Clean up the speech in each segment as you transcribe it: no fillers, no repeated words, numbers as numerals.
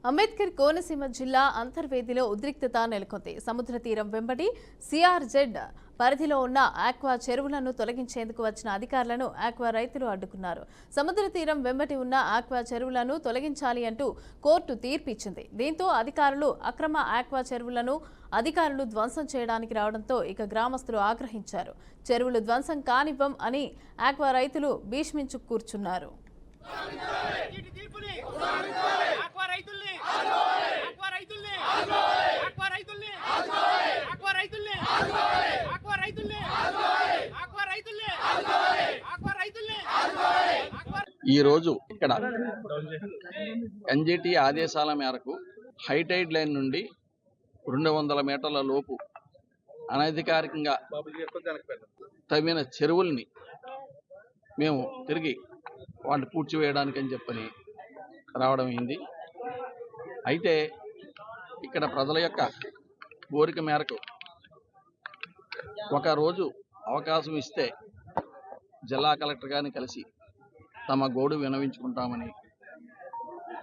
అంబేద్కర్ కోనసీమ జిల్లా అంతర్వేదిలో ఉద్రిక్తత నెలకొంది. సముద్ర తీరం వెంబడి సిఆర్జెడ్ పరిధిలో ఉన్న ఆక్వా చెరువులను తొలగించేందుకు వచ్చిన అధికారులను ఆక్వా రైతులు అడ్డుకున్నారు. సముద్ర తీరం వెంబడి ఉన్న ఆక్వా చెరువులను తొలగించాలి అంటూ కోర్టు తీర్పిచ్చింది. దీంతో అధికారులు అక్రమ ఆక్వా చెరువులను ధ్వంసం చేయడానికి రావడంతో ఇక గ్రామస్తులు ఆగ్రహించారు. చెరువులు ధ్వంసం కానివ్వం అని ఆక్వా రైతులు భీష్మించు కూర్చున్నారు. ఈరోజు ఇక్కడ ఎన్జిటి ఆదేశాల మేరకు హైటైడ్ లైన్ నుండి 200 మీటర్ల లోపు అనధికారికంగా తవ్విన చెరువుల్ని మేము తిరిగి వాటిని పూడ్చివేయడానికి అని చెప్పని రావడం అయింది. అయితే ఇక్కడ ప్రజల యొక్క కోరిక మేరకు ఒక రోజు అవకాశం ఇస్తే జిల్లా కలెక్టర్ గారిని కలిసి తమ గోడు విన్నవించుకుంటామని,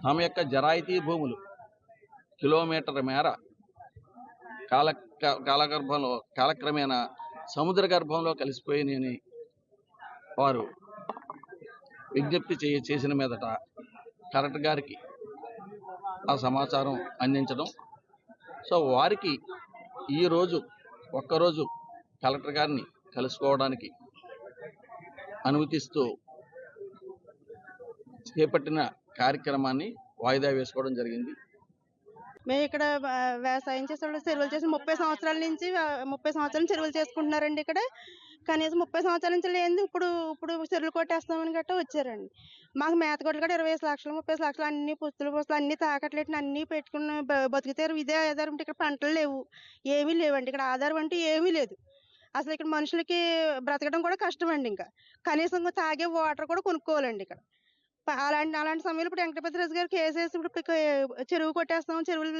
తమ యొక్క జరాయితీ భూములు కిలోమీటర్ మేర కాలక్రమేణా సముద్ర గర్భంలో కలిసిపోయినని వారు విజ్ఞప్తి చేసిన మీదట కలెక్టర్ గారికి ఆ సమాచారం అందించడం. సో వారికి ఈరోజు ఒక్కరోజు కలెక్టర్ గారిని కలుసుకోవడానికి అనుమతిస్తూ చేపట్టిన కార్యక్రమాన్ని వాయిదా వేసుకోవడం జరిగింది. మేము ఇక్కడ వ్యవసాయం చేసే చెరువులు చేసి 30 సంవత్సరాల నుంచి 30 సంవత్సరాలు చెరువులు చేసుకుంటున్నారండి. ఇక్కడ కనీసం 30 సంవత్సరాల నుంచి లేదు. ఇప్పుడు చెరువులు కొట్టేస్తామని గట్టా వచ్చారండి. మాకు మేతగొడ్లు కూడా 25 లక్షలు 30 లక్షలు అన్ని పుస్తులు అన్ని తాకట్లేట్ని అన్ని పెట్టుకున్న బతుకుతారు. ఇదే ఆధారం. ఇక్కడ పంటలు లేవు, ఏమీ లేవండి. ఇక్కడ ఆధారం అంటే ఏమీ లేదు. అసలు ఇక్కడ మనుషులకి బ్రతకడం కూడా కష్టం అండి. ఇంకా కనీసం తాగే వాటర్ కూడా కొనుక్కోవాలండి. ఇక్కడ అలాంటి సమయంలో ఇప్పుడు వెంకటపతిరాజు గారు కేసేసి ఇప్పుడు చెరువు కొట్టేస్తాం, చెరువులు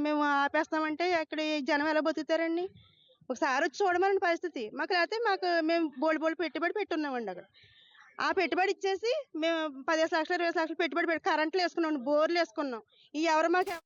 మేము ఆపేస్తామంటే అక్కడ జనం ఎలా బతుకుతారండి? ఒకసారి వచ్చి చూడమని పరిస్థితి మాకు. లేకపోతే మేము బోల్డ్ పెట్టుబడి పెట్టున్నామండి. అక్కడ ఆ పెట్టుబడి ఇచ్చేసి మేము 15 లక్షలు 20 లక్షలు పెట్టుబడి పెట్టి కరెంట్లు వేసుకున్నాం, బోర్లు వేసుకున్నాం. ఈ ఎవరు మాకు